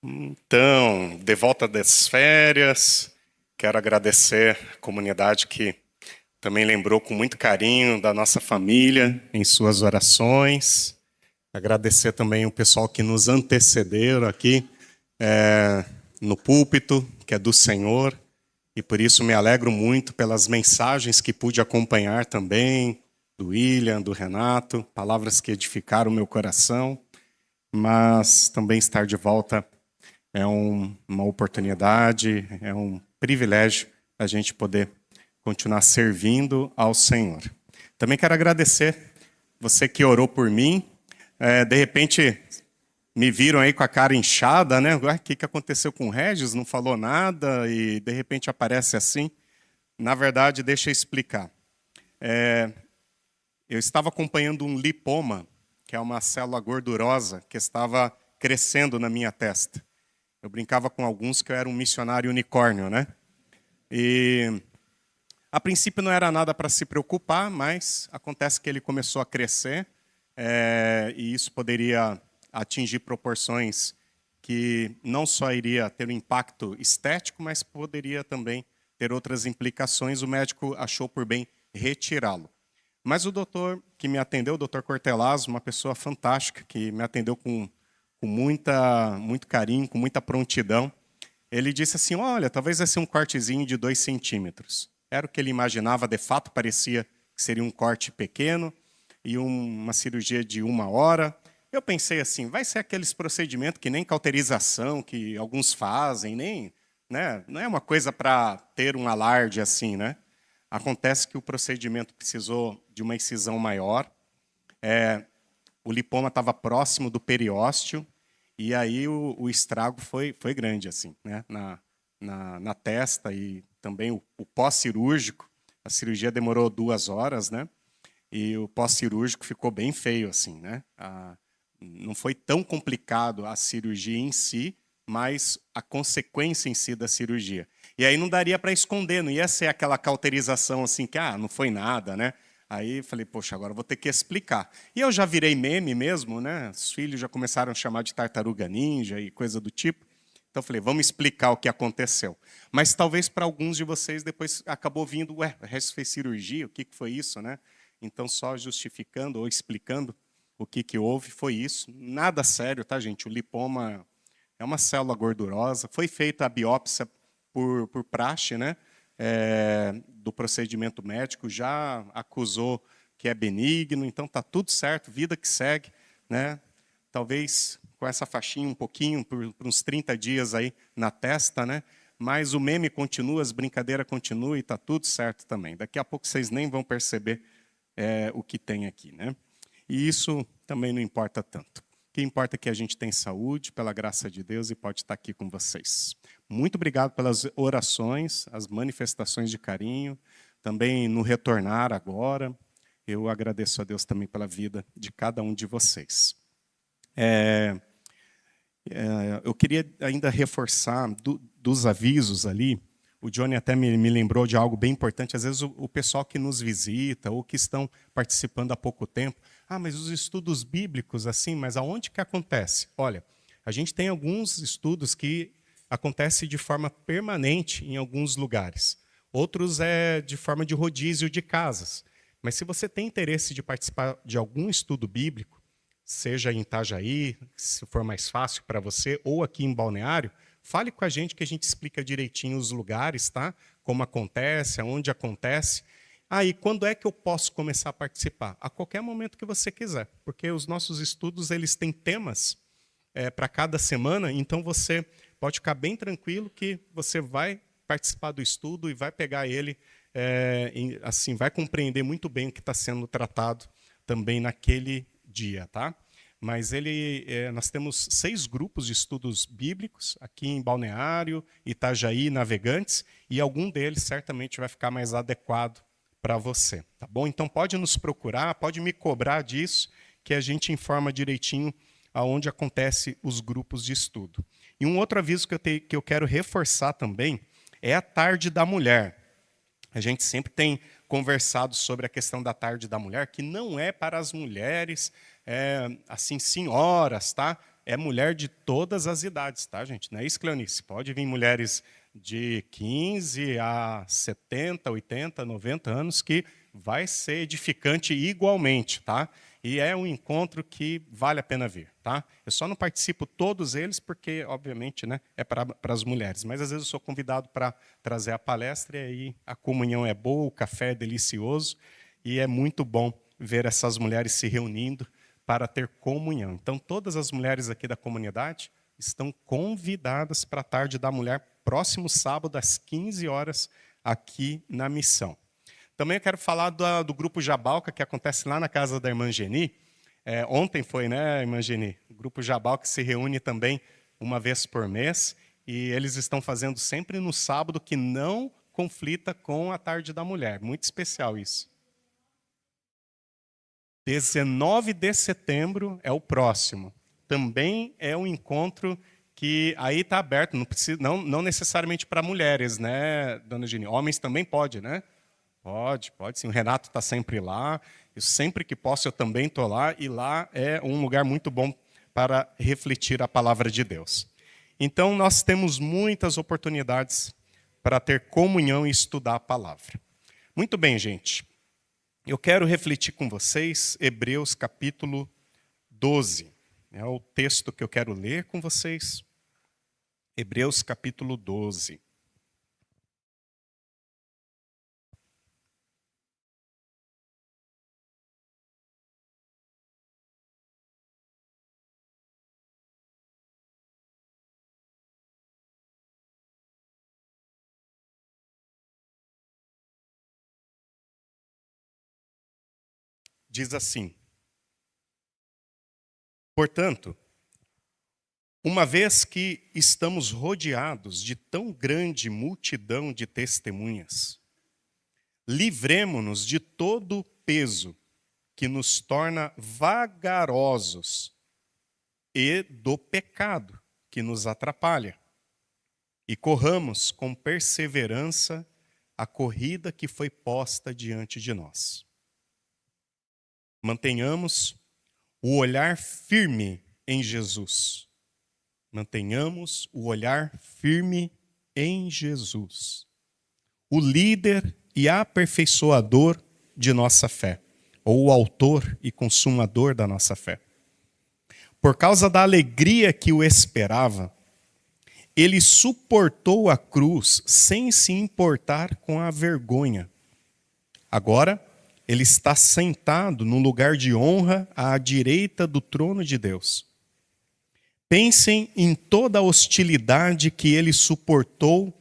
Então, de volta das férias, quero agradecer a comunidade que também lembrou com muito carinho da nossa família em suas orações. Agradecer também o pessoal que nos antecederam aqui no púlpito, que é do Senhor, e por isso me alegro muito pelas mensagens que pude acompanhar também, do William, do Renato, palavras que edificaram o meu coração, mas também estar de volta é uma oportunidade, é um privilégio a gente poder continuar servindo ao Senhor. Também quero agradecer você que orou por mim. De repente, me viram aí com a cara inchada, né? O que aconteceu com o Regis? Não falou nada e de repente aparece assim. Na verdade, deixa eu explicar. Eu estava acompanhando um lipoma, que é uma célula gordurosa que estava crescendo na minha testa. Eu brincava com alguns que eu era um missionário unicórnio, né? E a princípio não era nada para se preocupar, mas acontece que ele começou a crescer e isso poderia atingir proporções que não só iria ter um impacto estético, mas poderia também ter outras implicações. O médico achou por bem retirá-lo. Mas o doutor que me atendeu, o doutor Cortelazzo, uma pessoa fantástica, que me atendeu com muito carinho, com muita prontidão, ele disse assim, olha, talvez vai ser um cortezinho de 2 centímetros. Era o que ele imaginava, de fato, parecia que seria um corte pequeno e uma cirurgia de 1 hora. Eu pensei assim, vai ser aqueles procedimentos que nem cauterização, que alguns fazem, nem, né? Não é uma coisa para ter um alarde assim, né? Acontece que o procedimento precisou de uma incisão maior, o lipoma estava próximo do periósteo, e aí o estrago foi grande, assim, né? Na testa e também o pós-cirúrgico. A cirurgia demorou 2 horas, né? E o pós-cirúrgico ficou bem feio, assim, né? Não foi tão complicado a cirurgia em si, mas a consequência em si da cirurgia. E aí não daria para esconder, não ia ser aquela cauterização assim que, não foi nada, né? Aí falei, poxa, agora eu vou ter que explicar. E eu já virei meme mesmo, né? Os filhos já começaram a chamar de tartaruga ninja e coisa do tipo. Então eu falei, vamos explicar o que aconteceu. Mas talvez para alguns de vocês depois acabou vindo, o resto fez cirurgia, o que foi isso, né? Então só justificando ou explicando o que houve foi isso. Nada sério, tá, gente? O lipoma é uma célula gordurosa. Foi feita a biópsia por praxe, né? Do procedimento médico, já acusou que é benigno, então está tudo certo, vida que segue, né? Talvez com essa faixinha um pouquinho, por uns 30 dias aí na testa, né? Mas o meme continua, as brincadeiras continuam e está tudo certo também. Daqui a pouco vocês nem vão perceber o que tem aqui, né? E isso também não importa tanto. O que importa é que a gente tem saúde, pela graça de Deus, e pode estar aqui com vocês. Muito obrigado pelas orações, as manifestações de carinho, também no retornar agora. Eu agradeço a Deus também pela vida de cada um de vocês. Eu queria ainda reforçar dos avisos ali. O Johnny até me lembrou de algo bem importante. Às vezes o pessoal que nos visita ou que estão participando há pouco tempo, mas os estudos bíblicos, assim, mas aonde que acontece? Olha, a gente tem alguns estudos que acontecem de forma permanente em alguns lugares. Outros é de forma de rodízio de casas. Mas se você tem interesse de participar de algum estudo bíblico, seja em Itajaí, se for mais fácil para você, ou aqui em Balneário, fale com a gente que a gente explica direitinho os lugares, tá? Como acontece, aonde acontece. E quando é que eu posso começar a participar? A qualquer momento que você quiser, porque os nossos estudos eles têm temas para cada semana, então você pode ficar bem tranquilo que você vai participar do estudo e vai pegar ele, assim, vai compreender muito bem o que está sendo tratado também naquele dia, tá? Mas nós temos 6 grupos de estudos bíblicos aqui em Balneário, Itajaí, Navegantes, e algum deles certamente vai ficar mais adequado para você, tá bom? Então pode nos procurar, pode me cobrar disso, que a gente informa direitinho aonde acontece os grupos de estudo. E um outro aviso que eu quero reforçar também é a Tarde da Mulher. A gente sempre tem conversado sobre a questão da Tarde da Mulher, que não é para as mulheres, assim, senhoras, tá? é mulher de todas as idades, tá, gente? Não é isso, Cleonice? Pode vir mulheres de 15 a 70, 80, 90 anos que vai ser edificante igualmente, tá? E é um encontro que vale a pena vir, tá? Eu só não participo todos eles porque, obviamente, né, é para as mulheres. Mas às vezes eu sou convidado para trazer a palestra e aí a comunhão é boa, o café é delicioso e é muito bom ver essas mulheres se reunindo para ter comunhão. Então, todas as mulheres aqui da comunidade estão convidadas para a Tarde da Mulher, próximo sábado, às 15 horas, aqui na Missão. Também eu quero falar do Grupo Jabalca, que acontece lá na casa da irmã Geni. Ontem foi, né, irmã Geni? O Grupo Jabalca se reúne também uma vez por mês, e eles estão fazendo sempre no sábado, que não conflita com a Tarde da Mulher. Muito especial isso. 19 de setembro é o próximo. Também é um encontro que aí está aberto, não necessariamente para mulheres, né, dona Geni? Homens também pode, né? Pode sim. O Renato está sempre lá. Eu, sempre que posso, eu também estou lá. E lá é um lugar muito bom para refletir a palavra de Deus. Então, nós temos muitas oportunidades para ter comunhão e estudar a palavra. Muito bem, gente. Eu quero refletir com vocês Hebreus capítulo 12. É o texto que eu quero ler com vocês. Hebreus capítulo 12. Diz assim: portanto, uma vez que estamos rodeados de tão grande multidão de testemunhas, livremo-nos de todo o peso que nos torna vagarosos e do pecado que nos atrapalha, e corramos com perseverança a corrida que foi posta diante de nós. Mantenhamos o olhar firme em Jesus. Mantenhamos o olhar firme em Jesus, o líder e aperfeiçoador de nossa fé, ou o autor e consumador da nossa fé. Por causa da alegria que o esperava, ele suportou a cruz sem se importar com a vergonha. Agora, ele está sentado no lugar de honra à direita do trono de Deus. Pensem em toda a hostilidade que ele suportou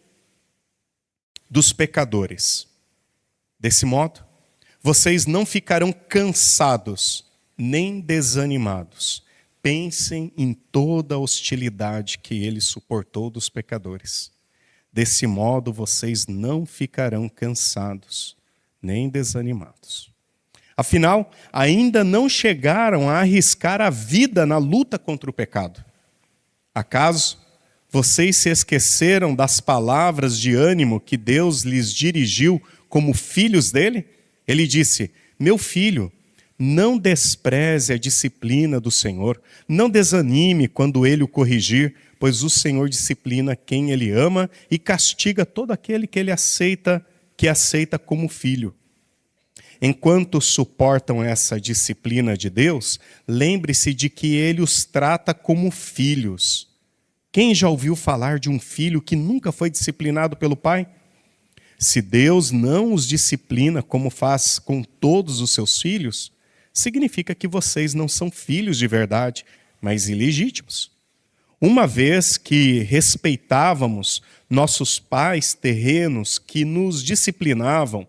dos pecadores. Desse modo, vocês não ficarão cansados nem desanimados. Pensem em toda a hostilidade que ele suportou dos pecadores. Desse modo, vocês não ficarão cansados nem desanimados. Afinal, ainda não chegaram a arriscar a vida na luta contra o pecado. Acaso vocês se esqueceram das palavras de ânimo que Deus lhes dirigiu como filhos dele? Ele disse: meu filho, não despreze a disciplina do Senhor, não desanime quando ele o corrigir, pois o Senhor disciplina quem ele ama e castiga todo aquele que aceita como filho. Enquanto suportam essa disciplina de Deus, lembre-se de que ele os trata como filhos. Quem já ouviu falar de um filho que nunca foi disciplinado pelo pai? Se Deus não os disciplina como faz com todos os seus filhos, significa que vocês não são filhos de verdade, mas ilegítimos. Uma vez que respeitávamos nossos pais terrenos que nos disciplinavam,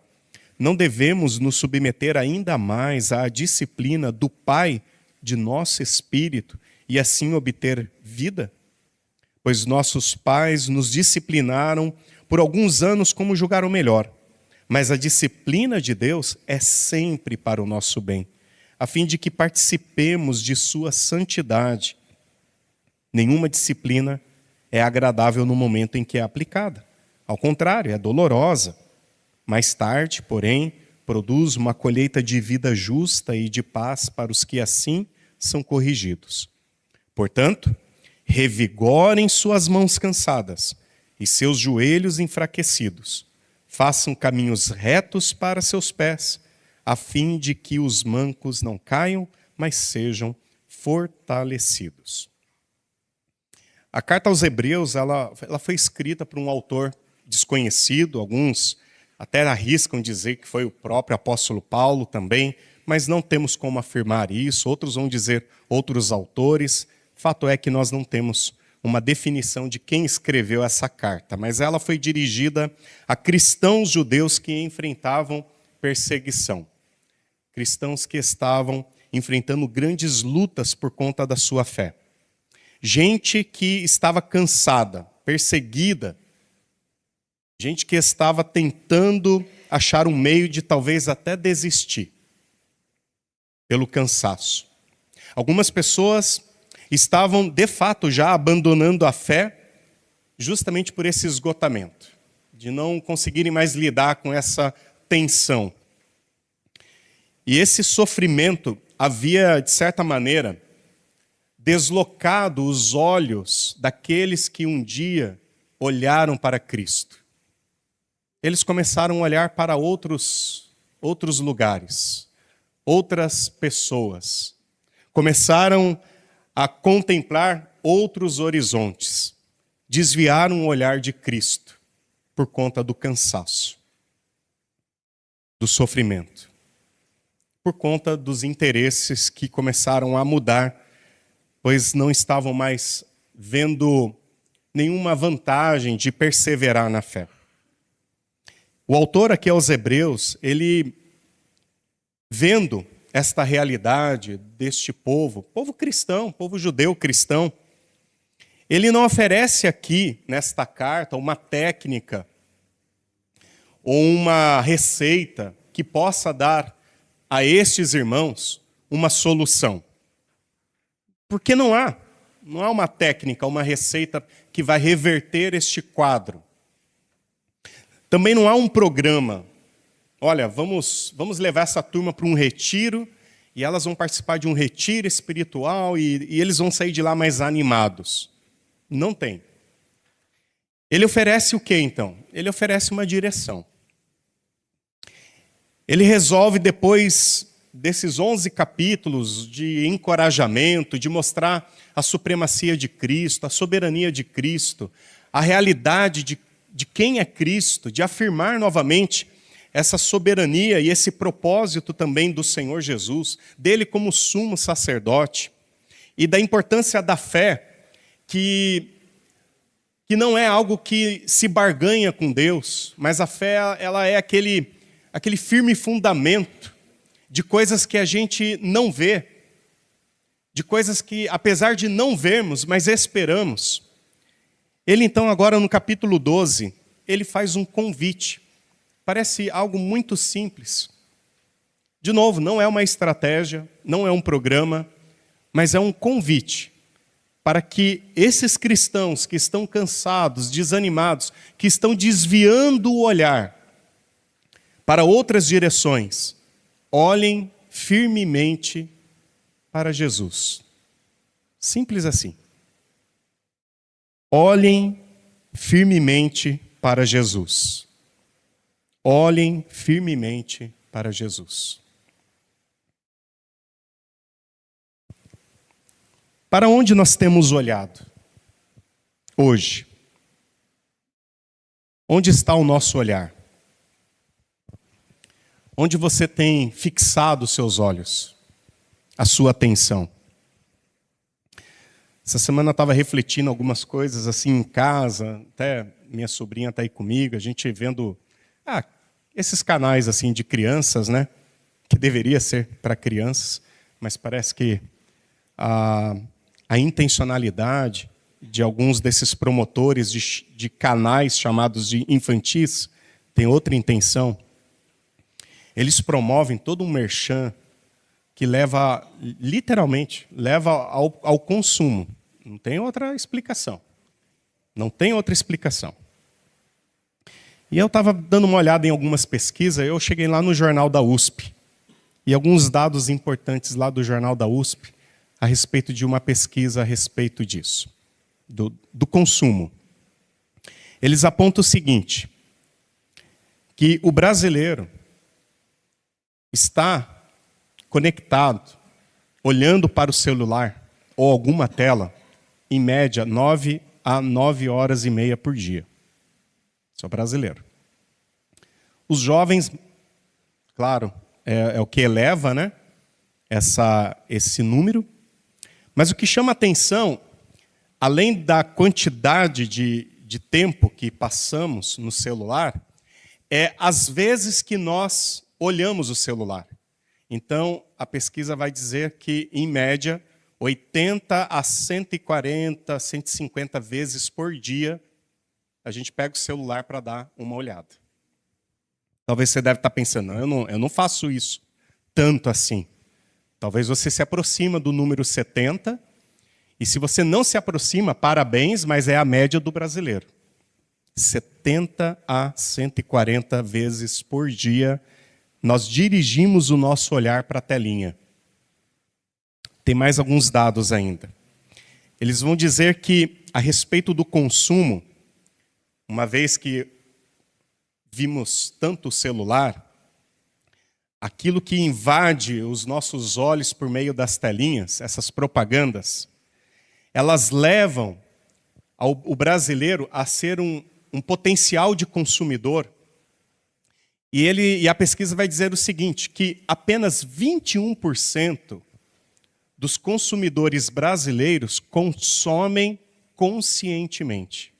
não devemos nos submeter ainda mais à disciplina do Pai de nosso espírito e assim obter vida? Pois nossos pais nos disciplinaram por alguns anos como julgaram melhor, mas a disciplina de Deus é sempre para o nosso bem, a fim de que participemos de sua santidade. Nenhuma disciplina é agradável no momento em que é aplicada. Ao contrário, é dolorosa. Mais tarde, porém, produz uma colheita de vida justa e de paz para os que assim são corrigidos. Portanto, revigorem suas mãos cansadas e seus joelhos enfraquecidos. Façam caminhos retos para seus pés, a fim de que os mancos não caiam, mas sejam fortalecidos. A carta aos Hebreus, ela foi escrita por um autor desconhecido, alguns até arriscam dizer que foi o próprio apóstolo Paulo também, mas não temos como afirmar isso, outros vão dizer outros autores. Fato é que nós não temos uma definição de quem escreveu essa carta, mas ela foi dirigida a cristãos judeus que enfrentavam perseguição. Cristãos que estavam enfrentando grandes lutas por conta da sua fé. Gente que estava cansada, perseguida. Gente que estava tentando achar um meio de talvez até desistir. Pelo cansaço. Algumas pessoas estavam, de fato, já abandonando a fé justamente por esse esgotamento. De não conseguirem mais lidar com essa tensão. E esse sofrimento havia, de certa maneira, deslocado os olhos daqueles que um dia olharam para Cristo. Eles começaram a olhar para outros lugares, outras pessoas. Começaram a contemplar outros horizontes. Desviaram o olhar de Cristo por conta do cansaço, do sofrimento. Por conta dos interesses que começaram a mudar, pois não estavam mais vendo nenhuma vantagem de perseverar na fé. O autor aqui aos Hebreus, ele, vendo esta realidade deste povo cristão, povo judeu cristão, ele não oferece aqui, nesta carta, uma técnica ou uma receita que possa dar a estes irmãos uma solução. Porque não há uma técnica, uma receita que vai reverter este quadro. Também não há um programa. Olha, vamos levar essa turma para um retiro e elas vão participar de um retiro espiritual e eles vão sair de lá mais animados. Não tem. Ele oferece o quê, então? Ele oferece uma direção. Ele resolve, depois desses 11 capítulos de encorajamento, de mostrar a supremacia de Cristo, a soberania de Cristo, a realidade de quem é Cristo, de afirmar novamente essa soberania e esse propósito também do Senhor Jesus, dele como sumo sacerdote, e da importância da fé, que não é algo que se barganha com Deus, mas a fé ela é aquele firme fundamento de coisas que a gente não vê, de coisas que, apesar de não vermos, mas esperamos. Ele, então, agora no capítulo 12, ele faz um convite. Parece algo muito simples. De novo, não é uma estratégia, não é um programa, mas é um convite para que esses cristãos que estão cansados, desanimados, que estão desviando o olhar para outras direções, olhem firmemente para Jesus. Simples assim. Olhem firmemente para Jesus. Olhem firmemente para Jesus. Para onde nós temos olhado hoje? Onde está o nosso olhar? Onde você tem fixado os seus olhos, a sua atenção? Essa semana eu estava refletindo algumas coisas assim em casa, até minha sobrinha está aí comigo, a gente vendo esses canais assim de crianças, né? Que deveria ser para crianças, mas parece que a intencionalidade de alguns desses promotores de canais chamados de infantis tem outra intenção. Eles promovem todo um merchan que literalmente leva ao consumo. Não tem outra explicação. Não tem outra explicação. E eu estava dando uma olhada em algumas pesquisas, eu cheguei lá no jornal da USP. E alguns dados importantes lá do jornal da USP, a respeito de uma pesquisa a respeito disso, do consumo. Eles apontam o seguinte, que o brasileiro está conectado, olhando para o celular ou alguma tela, em média, 9 a 9 horas e meia por dia. Isso é brasileiro. Os jovens, claro, é o que eleva, né, esse número. Mas o que chama a atenção, além da quantidade de tempo que passamos no celular, é as vezes que nós olhamos o celular. Então, a pesquisa vai dizer que, em média, 80 a 140, 150 vezes por dia, a gente pega o celular para dar uma olhada. Talvez você deve estar pensando, eu não faço isso tanto assim. Talvez você se aproxima do número 70, e se você não se aproxima, parabéns, mas é a média do brasileiro. 70 a 140 vezes por dia, nós dirigimos o nosso olhar para a telinha. Tem mais alguns dados ainda. Eles vão dizer que, a respeito do consumo, uma vez que vimos tanto o celular, aquilo que invade os nossos olhos por meio das telinhas, essas propagandas, elas levam o brasileiro a ser um potencial de consumidor. E a pesquisa vai dizer o seguinte, que apenas 21% dos consumidores brasileiros consomem conscientemente.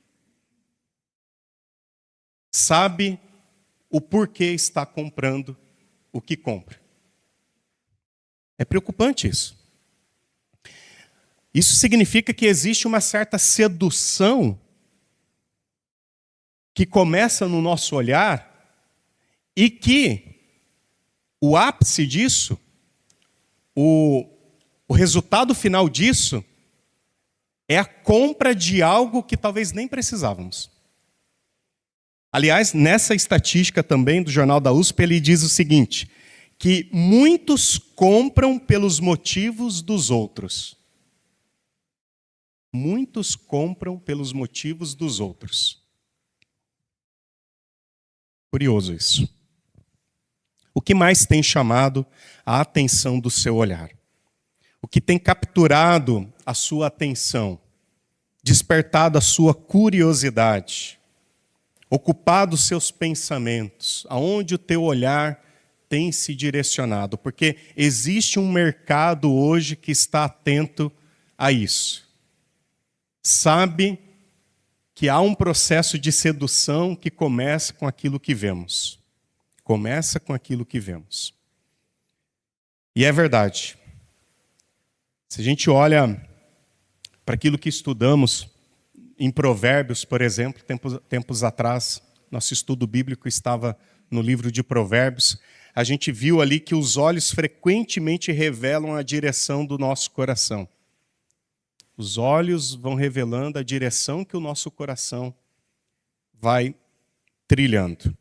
Sabe o porquê está comprando o que compra. É preocupante isso. Isso significa que existe uma certa sedução que começa no nosso olhar e que o ápice disso, o resultado final disso, é a compra de algo que talvez nem precisávamos. Aliás, nessa estatística também do Jornal da USP, ele diz o seguinte, que muitos compram pelos motivos dos outros. Muitos compram pelos motivos dos outros. Curioso isso. O que mais tem chamado a atenção do seu olhar? O que tem capturado a sua atenção? Despertado a sua curiosidade? Ocupado os seus pensamentos? Aonde o teu olhar tem se direcionado? Porque existe um mercado hoje que está atento a isso. Sabe que há um processo de sedução que começa com aquilo que vemos. Começa com aquilo que vemos. E é verdade. Se a gente olha para aquilo que estudamos em Provérbios, por exemplo, tempos atrás, nosso estudo bíblico estava no livro de Provérbios, a gente viu ali que os olhos frequentemente revelam a direção do nosso coração. Os olhos vão revelando a direção que o nosso coração vai trilhando.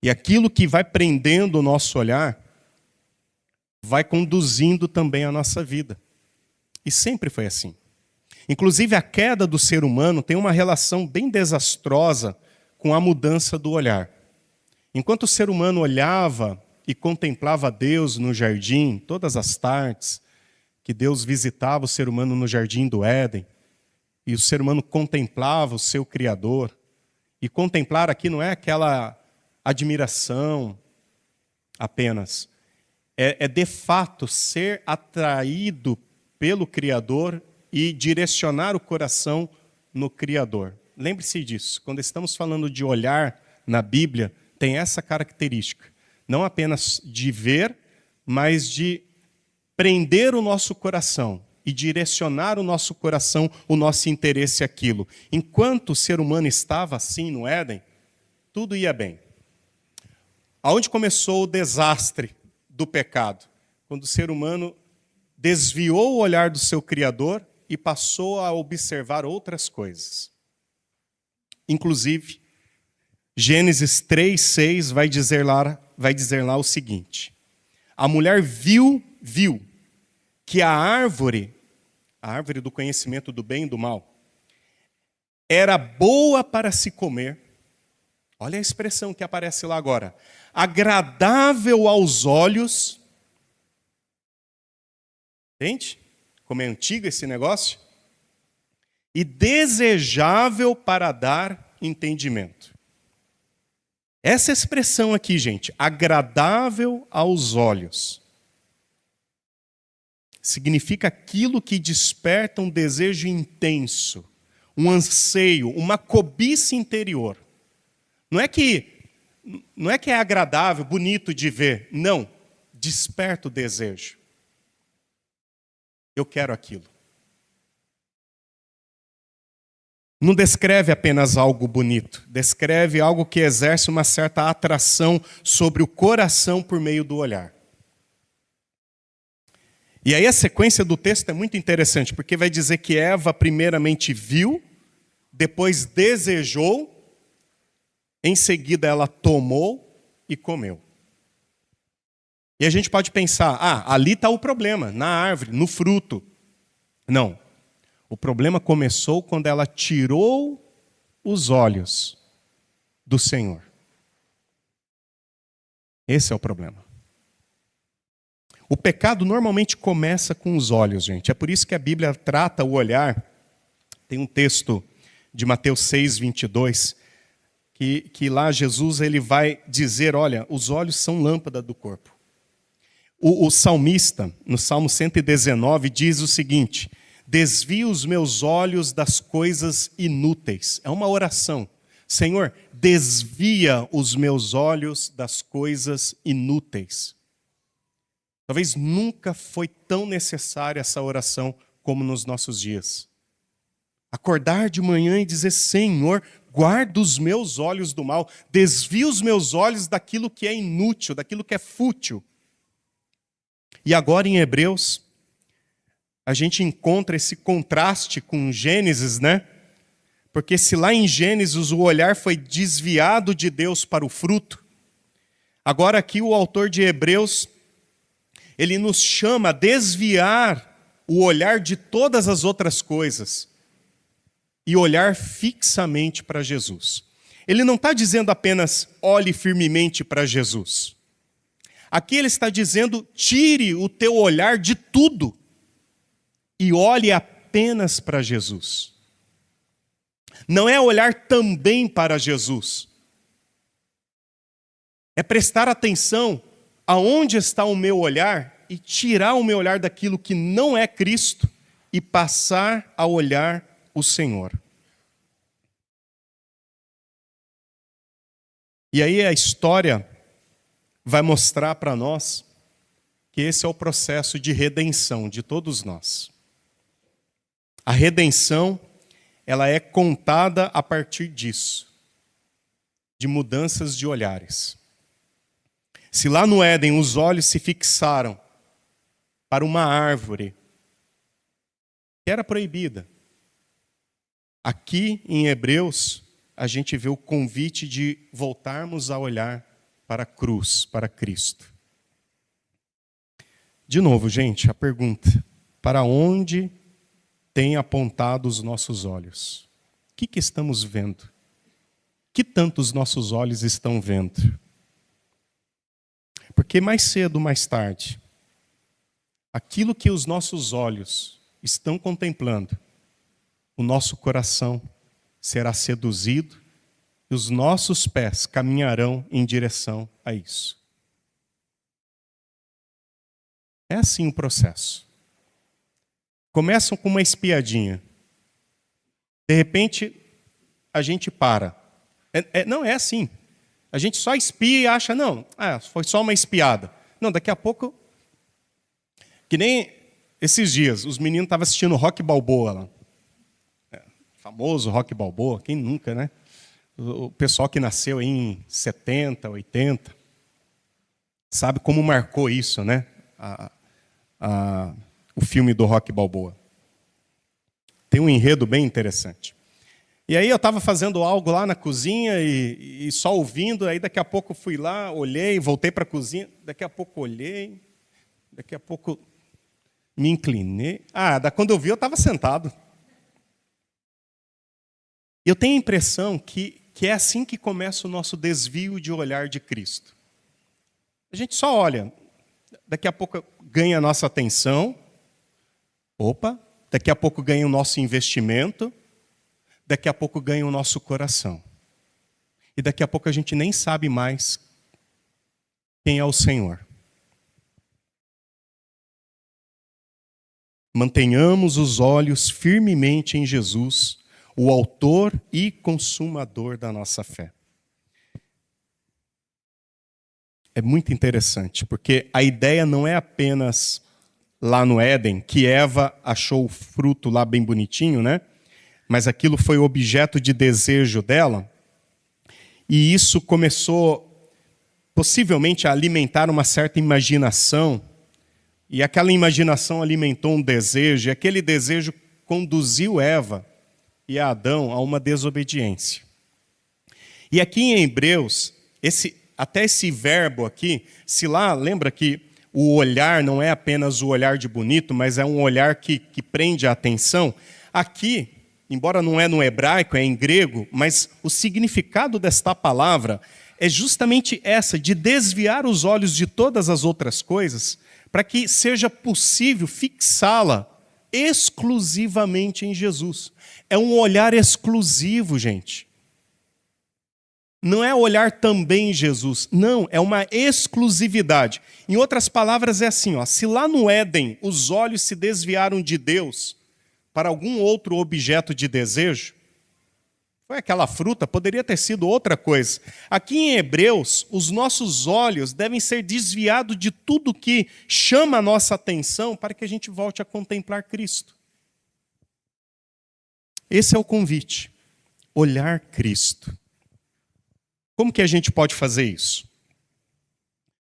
E aquilo que vai prendendo o nosso olhar, vai conduzindo também a nossa vida. E sempre foi assim. Inclusive, a queda do ser humano tem uma relação bem desastrosa com a mudança do olhar. Enquanto o ser humano olhava e contemplava Deus no jardim, todas as tardes, que Deus visitava o ser humano no jardim do Éden, e o ser humano contemplava o seu Criador. E contemplar aqui não é aquela admiração apenas. É de fato ser atraído pelo Criador e direcionar o coração no Criador. Lembre-se disso. Quando estamos falando de olhar na Bíblia, tem essa característica. Não apenas de ver, mas de prender o nosso coração e direcionar o nosso coração, o nosso interesse àquilo. Enquanto o ser humano estava assim no Éden, tudo ia bem. Aonde começou o desastre do pecado? Quando o ser humano desviou o olhar do seu Criador e passou a observar outras coisas. Inclusive, Gênesis 3:6 vai dizer lá o seguinte: a mulher viu, que a árvore do conhecimento do bem e do mal, era boa para se comer. Olha a expressão que aparece lá agora. Agradável aos olhos. Entende? Como é antigo esse negócio? E desejável para dar entendimento. Essa expressão aqui, gente, agradável aos olhos, significa aquilo que desperta um desejo intenso, um anseio, uma cobiça interior. Não é que é agradável, bonito de ver. Não, desperta o desejo. Eu quero aquilo. Não descreve apenas algo bonito, descreve algo que exerce uma certa atração sobre o coração por meio do olhar. E aí a sequência do texto é muito interessante, porque vai dizer que Eva primeiramente viu, depois desejou, em seguida ela tomou e comeu. E a gente pode pensar, ali está o problema, na árvore, no fruto. Não. O problema começou quando ela tirou os olhos do Senhor. Esse é o problema. O pecado normalmente começa com os olhos, gente. É por isso que a Bíblia trata o olhar. Tem um texto de Mateus 6, 22, que lá Jesus ele vai dizer, olha, os olhos são lâmpada do corpo. O salmista, no Salmo 119, diz o seguinte: desvia os meus olhos das coisas inúteis. É uma oração. Senhor, desvia os meus olhos das coisas inúteis. Talvez nunca foi tão necessária essa oração como nos nossos dias. Acordar de manhã e dizer, Senhor, guarda os meus olhos do mal, desvia os meus olhos daquilo que é inútil, daquilo que é fútil. E agora em Hebreus, a gente encontra esse contraste com Gênesis, né? Porque se lá em Gênesis o olhar foi desviado de Deus para o fruto, agora aqui o autor de Hebreus, ele nos chama a desviar o olhar de todas as outras coisas e olhar fixamente para Jesus. Ele não está dizendo apenas olhe firmemente para Jesus. Aqui ele está dizendo, tire o teu olhar de tudo e olhe apenas para Jesus. Não é olhar também para Jesus. É prestar atenção aonde está o meu olhar e tirar o meu olhar daquilo que não é Cristo e passar a olhar o Senhor. E aí a história vai mostrar para nós que esse é o processo de redenção de todos nós. A redenção, ela é contada a partir disso, de mudanças de olhares. Se lá no Éden os olhos se fixaram para uma árvore que era proibida, aqui em Hebreus a gente vê o convite de voltarmos a olhar para a cruz, para Cristo. De novo, gente, a pergunta: para onde tem apontado os nossos olhos? O que estamos vendo? Que tanto os nossos olhos estão vendo? Porque mais cedo ou mais tarde, aquilo que os nossos olhos estão contemplando, o nosso coração será seduzido e os nossos pés caminharão em direção a isso. É assim o processo. Começam com uma espiadinha. De repente, a gente para. Não é assim. A gente só espia e acha, não, foi só uma espiada. Não, daqui a pouco... Que nem esses dias, os meninos estavam assistindo Rock Balboa lá. Famoso Rock Balboa, quem nunca, né? O pessoal que nasceu em 70, 80, sabe como marcou isso, né? O filme do Rock Balboa. Tem um enredo bem interessante. E aí eu estava fazendo algo lá na cozinha e só ouvindo, aí daqui a pouco fui lá, olhei, voltei para a cozinha, daqui a pouco olhei, daqui a pouco Me inclinei. Quando eu vi, eu estava sentado. Eu tenho a impressão que é assim que começa o nosso desvio de olhar de Cristo. A gente só olha, daqui a pouco ganha a nossa atenção, daqui a pouco ganha o nosso investimento, daqui a pouco ganha o nosso coração. E daqui a pouco a gente nem sabe mais quem é o Senhor. Mantenhamos os olhos firmemente em Jesus, o autor e consumador da nossa fé. É muito interessante, porque a ideia não é apenas lá no Éden, que Eva achou o fruto lá bem bonitinho, né? Mas aquilo foi objeto de desejo dela, e isso começou possivelmente a alimentar uma certa imaginação, e aquela imaginação alimentou um desejo, e aquele desejo conduziu Eva e Adão a uma desobediência. E aqui em Hebreus, até esse verbo aqui, se lá, lembra que o olhar não é apenas o olhar de bonito, mas é um olhar que prende a atenção. Aqui, embora não é no hebraico, é em grego, mas o significado desta palavra é justamente essa, de desviar os olhos de todas as outras coisas, para que seja possível fixá-la exclusivamente em Jesus. É um olhar exclusivo, gente. Não é olhar também em Jesus. Não, é uma exclusividade. Em outras palavras, é assim, se lá no Éden os olhos se desviaram de Deus para algum outro objeto de desejo, foi aquela fruta, poderia ter sido outra coisa. Aqui em Hebreus, os nossos olhos devem ser desviados de tudo que chama a nossa atenção para que a gente volte a contemplar Cristo. Esse é o convite, olhar Cristo. Como que a gente pode fazer isso?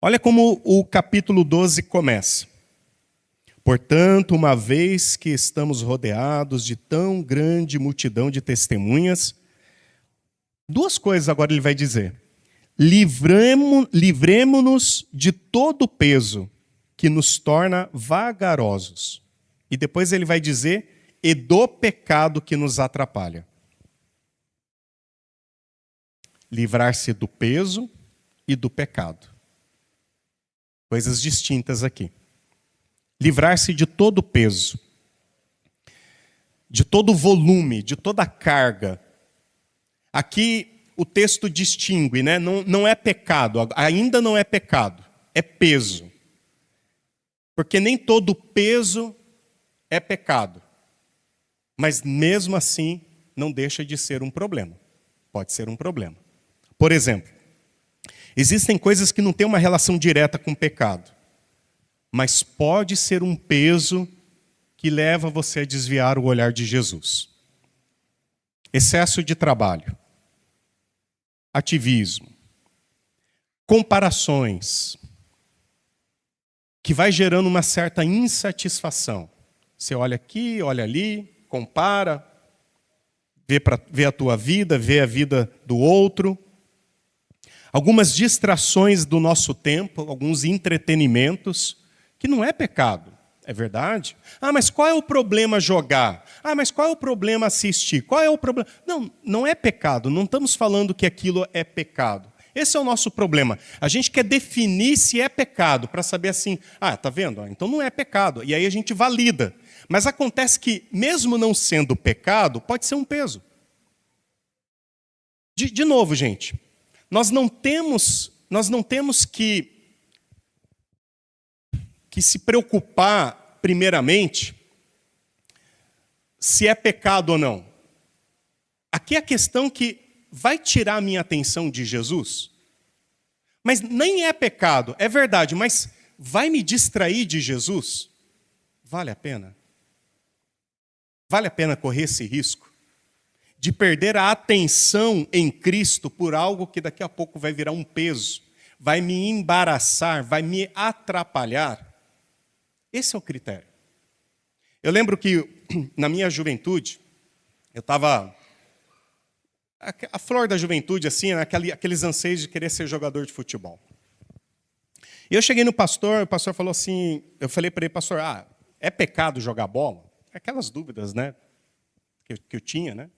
Olha como o capítulo 12 começa. Portanto, uma vez que estamos rodeados de tão grande multidão de testemunhas, duas coisas agora ele vai dizer. Livremo-nos de todo o peso que nos torna vagarosos. E depois ele vai dizer, e do pecado que nos atrapalha. Livrar-se do peso e do pecado. Coisas distintas aqui. Livrar-se de todo o peso, de todo o volume, de toda a carga. Aqui o texto distingue, né? Não é pecado, ainda não é pecado, é peso. Porque nem todo peso é pecado. Mas mesmo assim, não deixa de ser um problema. Pode ser um problema. Por exemplo, existem coisas que não têm uma relação direta com o pecado, mas pode ser um peso que leva você a desviar o olhar de Jesus. Excesso de trabalho, ativismo, comparações, que vai gerando uma certa insatisfação. Você olha aqui, olha ali, compara, vê a tua vida, vê a vida do outro. Algumas distrações do nosso tempo, alguns entretenimentos, que não é pecado, é verdade? Mas qual é o problema jogar? Mas qual é o problema assistir? Qual é o problema? Não é pecado, não estamos falando que aquilo é pecado. Esse é o nosso problema. A gente quer definir se é pecado, para saber assim, tá vendo? Então não é pecado. E aí a gente valida. Mas acontece que, mesmo não sendo pecado, pode ser um peso. De novo, gente, nós não temos que se preocupar, primeiramente, se é pecado ou não. Aqui é a questão que vai tirar a minha atenção de Jesus, mas nem é pecado, é verdade, mas vai me distrair de Jesus? Vale a pena? Vale a pena correr esse risco de perder a atenção em Cristo por algo que daqui a pouco vai virar um peso, vai me embaraçar, vai me atrapalhar? Esse é o critério. Eu lembro que, na minha juventude, eu estava... A flor da juventude, assim, aqueles anseios de querer ser jogador de futebol. E eu cheguei no pastor, o pastor falou assim... Eu falei para ele, pastor, é pecado jogar bola? Aquelas dúvidas, né, que eu tinha, né?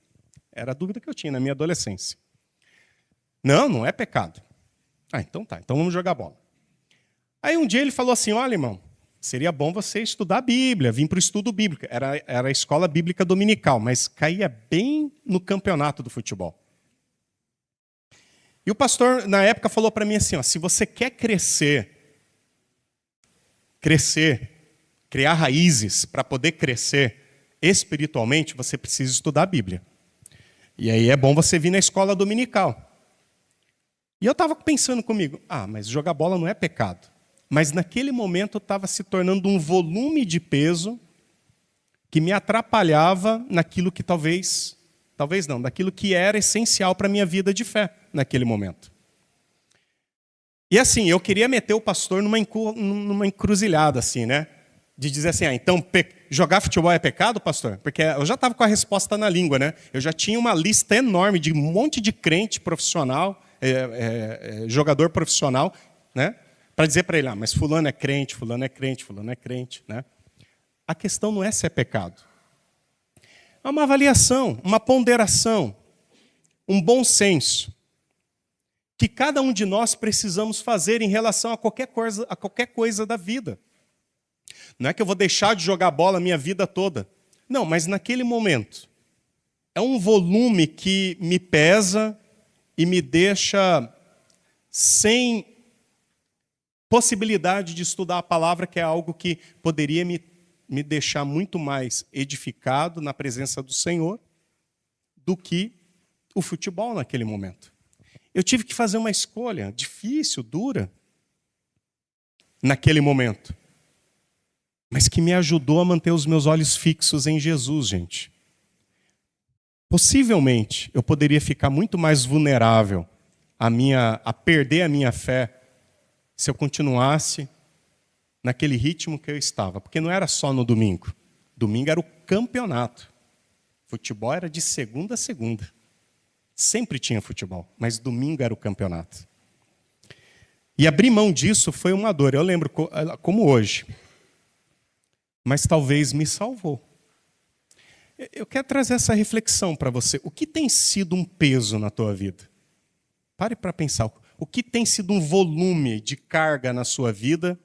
Era a dúvida que eu tinha na minha adolescência. Não, não é pecado. Ah, então tá, então vamos jogar bola. Aí um dia ele falou assim, olha, irmão, seria bom você estudar a Bíblia, vir para o estudo bíblico. Era a escola bíblica dominical, mas caía bem no campeonato do futebol. E o pastor, na época, falou para mim assim, ó, se você quer crescer, criar raízes para poder crescer espiritualmente, você precisa estudar a Bíblia. E aí é bom você vir na escola dominical. E eu estava pensando comigo, mas jogar bola não é pecado. Mas naquele momento estava se tornando um volume de peso que me atrapalhava naquilo que talvez não, daquilo que era essencial para a minha vida de fé naquele momento. E assim, eu queria meter o pastor numa encruzilhada, assim, né? De dizer assim, então jogar futebol é pecado, pastor? Porque eu já estava com a resposta na língua, né? Eu já tinha uma lista enorme de um monte de crente profissional, jogador profissional, né? Para dizer para ele, mas fulano é crente, fulano é crente, fulano é crente, né? A questão não é se é pecado. É uma avaliação, uma ponderação, um bom senso que cada um de nós precisamos fazer em relação a qualquer coisa da vida. Não é que eu vou deixar de jogar bola a minha vida toda. Não, mas naquele momento. É um volume que me pesa e me deixa sem possibilidade de estudar a palavra, que é algo que poderia me deixar muito mais edificado na presença do Senhor do que o futebol naquele momento. Eu tive que fazer uma escolha difícil, dura, naquele momento, mas que me ajudou a manter os meus olhos fixos em Jesus, gente. Possivelmente, eu poderia ficar muito mais vulnerável a perder a minha fé se eu continuasse naquele ritmo que eu estava. Porque não era só no domingo. Domingo era o campeonato. Futebol era de segunda a segunda. Sempre tinha futebol, mas domingo era o campeonato. E abrir mão disso foi uma dor. Eu lembro como hoje. Mas talvez me salvou. Eu quero trazer essa reflexão para você. O que tem sido um peso na tua vida? Pare para pensar. O que tem sido um volume de carga na sua vida?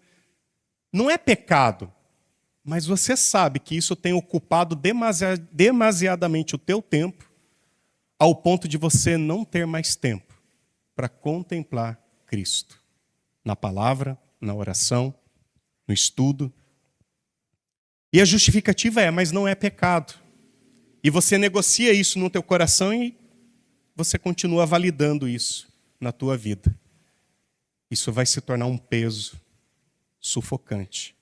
Não é pecado, mas você sabe que isso tem ocupado demasiadamente o teu tempo, ao ponto de você não ter mais tempo para contemplar Cristo. Na palavra, na oração, no estudo. E a justificativa mas não é pecado. E você negocia isso no teu coração e você continua validando isso na tua vida. Isso vai se tornar um peso sufocante.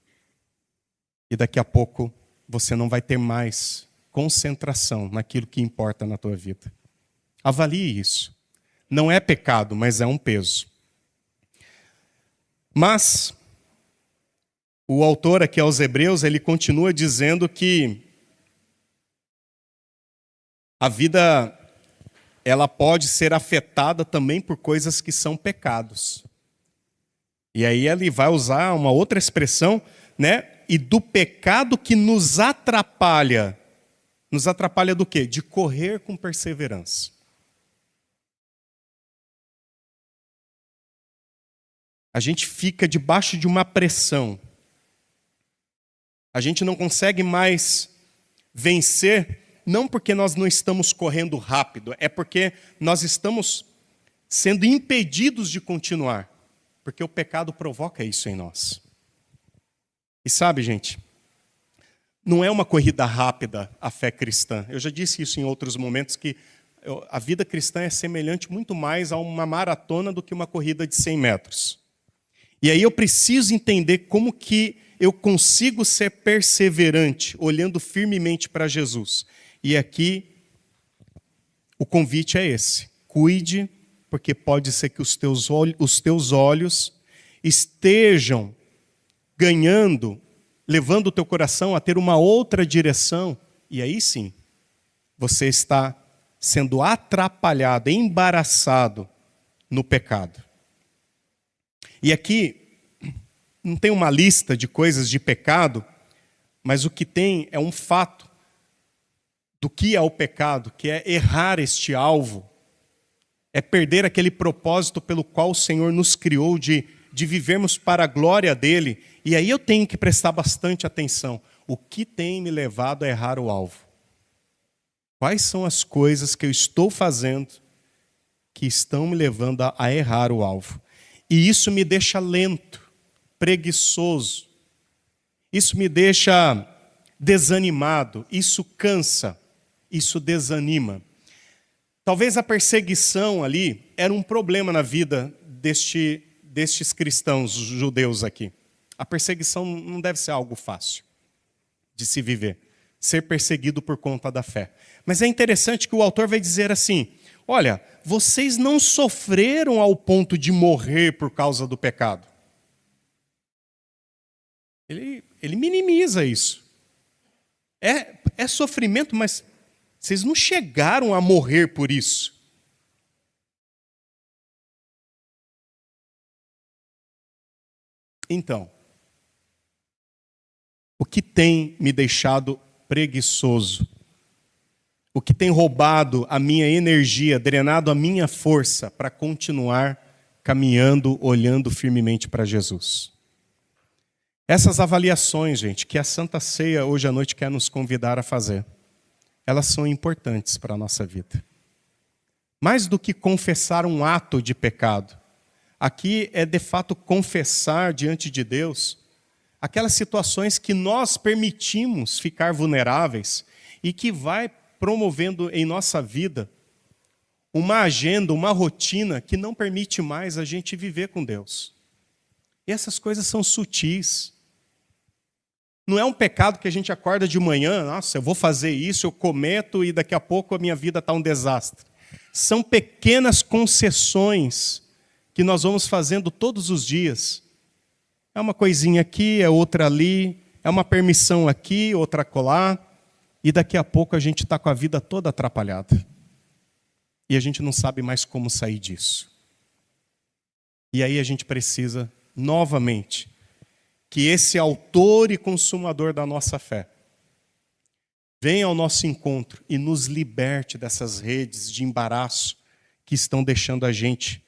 E daqui a pouco você não vai ter mais concentração naquilo que importa na tua vida. Avalie isso. Não é pecado, mas é um peso. Mas o autor aqui aos Hebreus, ele continua dizendo que a vida ela pode ser afetada também por coisas que são pecados. E aí ele vai usar uma outra expressão, né? E do pecado que nos atrapalha. Nos atrapalha do quê? De correr com perseverança. A gente fica debaixo de uma pressão. A gente não consegue mais vencer, não porque nós não estamos correndo rápido, é porque nós estamos sendo impedidos de continuar. Porque o pecado provoca isso em nós. E sabe, gente, não é uma corrida rápida a fé cristã. Eu já disse isso em outros momentos, que a vida cristã é semelhante muito mais a uma maratona do que uma corrida de 100 metros. E aí eu preciso entender como que eu consigo ser perseverante, olhando firmemente para Jesus. E aqui o convite é esse. Cuide, porque pode ser que os teus olhos estejam ganhando, levando o teu coração a ter uma outra direção. E aí sim, você está sendo atrapalhado, embaraçado no pecado. E aqui não tem uma lista de coisas de pecado, Mas o que tem é um fato do que é o pecado, que é errar este alvo, é perder aquele propósito pelo qual o Senhor nos criou de vivermos para a glória dele. E aí eu tenho que prestar bastante atenção. O que tem me levado a errar o alvo? Quais são as coisas que eu estou fazendo que estão me levando a errar o alvo? E isso me deixa lento, preguiçoso. Isso me deixa desanimado. Isso cansa. Isso desanima. Talvez a perseguição ali era um problema na vida destes cristãos judeus aqui. A perseguição não deve ser algo fácil de se viver. Ser perseguido por conta da fé. Mas é interessante que o autor vai dizer assim: olha, vocês não sofreram ao ponto de morrer por causa do pecado. Ele minimiza isso. É sofrimento, mas vocês não chegaram a morrer por isso. Então, o que tem me deixado preguiçoso? O que tem roubado a minha energia, drenado a minha força para continuar caminhando, olhando firmemente para Jesus? Essas avaliações, gente, que a Santa Ceia hoje à noite quer nos convidar a fazer, elas são importantes para a nossa vida. Mais do que confessar um ato de pecado, aqui é de fato confessar diante de Deus aquelas situações que nós permitimos ficar vulneráveis e que vai promovendo em nossa vida uma agenda, uma rotina que não permite mais a gente viver com Deus. E essas coisas são sutis. Não é um pecado que a gente acorda de manhã, nossa, eu vou fazer isso, eu cometo e daqui a pouco a minha vida está um desastre. São pequenas concessões que nós vamos fazendo todos os dias. É uma coisinha aqui, é outra ali, é uma permissão aqui, outra acolá, e daqui a pouco a gente está com a vida toda atrapalhada. E a gente não sabe mais como sair disso. E aí a gente precisa, novamente, que esse autor e consumador da nossa fé venha ao nosso encontro e nos liberte dessas redes de embaraço que estão deixando a gente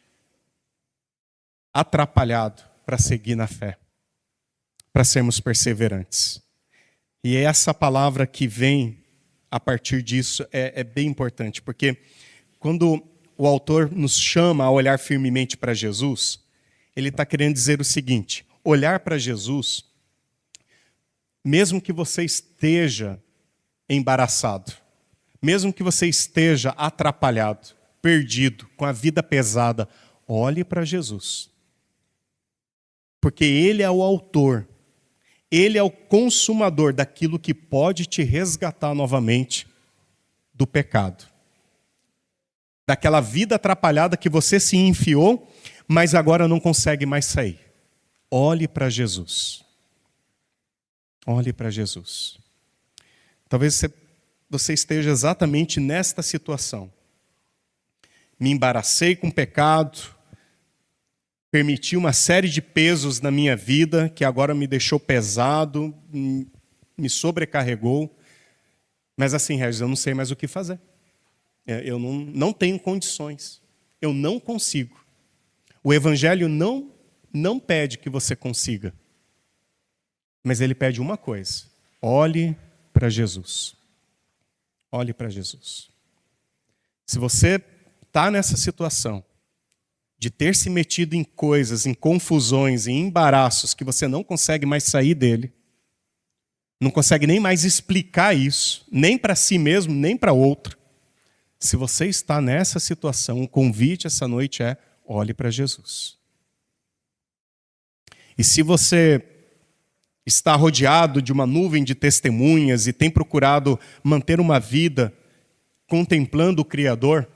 atrapalhado para seguir na fé, para sermos perseverantes. E essa palavra que vem a partir disso é bem importante, porque quando o autor nos chama a olhar firmemente para Jesus, ele está querendo dizer o seguinte: olhar para Jesus, mesmo que você esteja embaraçado, mesmo que você esteja atrapalhado, perdido, com a vida pesada, olhe para Jesus. Porque Ele é o autor, Ele é o consumador daquilo que pode te resgatar novamente do pecado. Daquela vida atrapalhada que você se enfiou, mas agora não consegue mais sair. Olhe para Jesus. Olhe para Jesus. Talvez você esteja exatamente nesta situação. Me embaracei com o pecado, permiti uma série de pesos na minha vida que agora me deixou pesado, me sobrecarregou. Mas assim, Regis, eu não sei mais o que fazer. Eu não tenho condições. Eu não consigo. O Evangelho não pede que você consiga. Mas ele pede uma coisa: olhe para Jesus. Olhe para Jesus. Se você está nessa situação de ter se metido em coisas, em confusões, em embaraços que você não consegue mais sair dele, não consegue nem mais explicar isso, nem para si mesmo, nem para outro. Se você está nessa situação, o convite essa noite é: olhe para Jesus. E se você está rodeado de uma nuvem de testemunhas e tem procurado manter uma vida contemplando o Criador,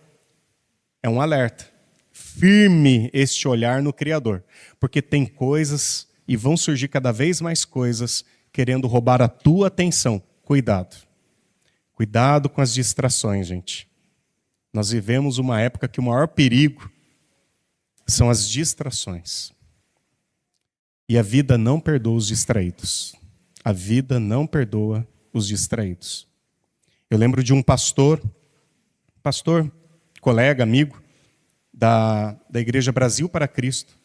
é um alerta. Firme este olhar no Criador, porque tem coisas e vão surgir cada vez mais coisas querendo roubar a tua atenção. Cuidado. Cuidado com as distrações, gente. Nós vivemos uma época que o maior perigo são as distrações. E a vida não perdoa os distraídos. A vida não perdoa os distraídos. Eu lembro de um pastor, colega, amigo, da Igreja Brasil para Cristo.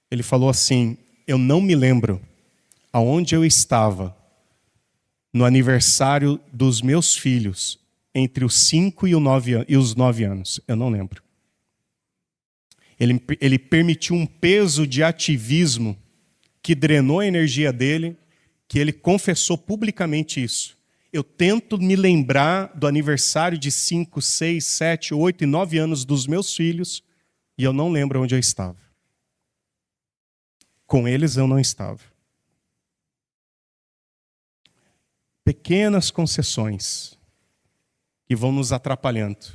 Ele falou assim: eu não me lembro aonde eu estava no aniversário dos meus filhos, entre os 5 e os 9 anos. Eu não lembro. Ele permitiu um peso de ativismo que drenou a energia dele, que ele confessou publicamente isso. Eu tento me lembrar do aniversário de 5, 6, 7, 8 e 9 anos dos meus filhos e eu não lembro onde eu estava. Com eles eu não estava. Pequenas concessões que vão nos atrapalhando.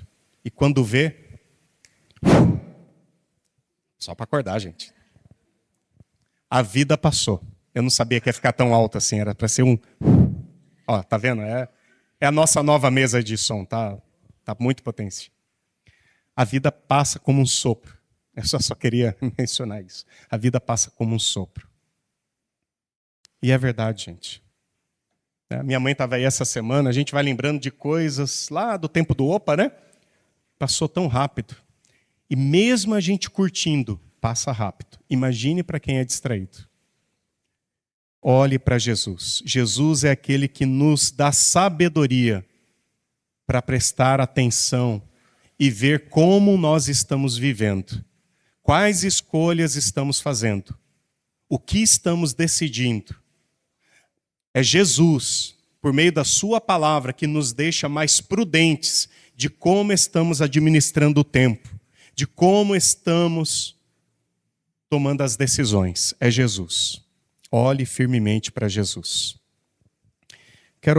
E quando vê, só para acordar, gente. A vida passou. Eu não sabia que ia ficar tão alto assim, era para ser um... Ó, tá vendo? É a nossa nova mesa de som, tá muito potente. A vida passa como um sopro. Eu só queria mencionar isso. A vida passa como um sopro. E é verdade, gente. Minha mãe estava aí essa semana, a gente vai lembrando de coisas lá do tempo do Opa, né? Passou tão rápido. E mesmo a gente curtindo, passa rápido. Imagine para quem é distraído. Olhe para Jesus. Jesus é aquele que nos dá sabedoria para prestar atenção e ver como nós estamos vivendo. Quais escolhas estamos fazendo? O que estamos decidindo? É Jesus, por meio da sua palavra, que nos deixa mais prudentes de como estamos administrando o tempo, de como estamos tomando as decisões. É Jesus. Olhe firmemente para Jesus. Quero orar.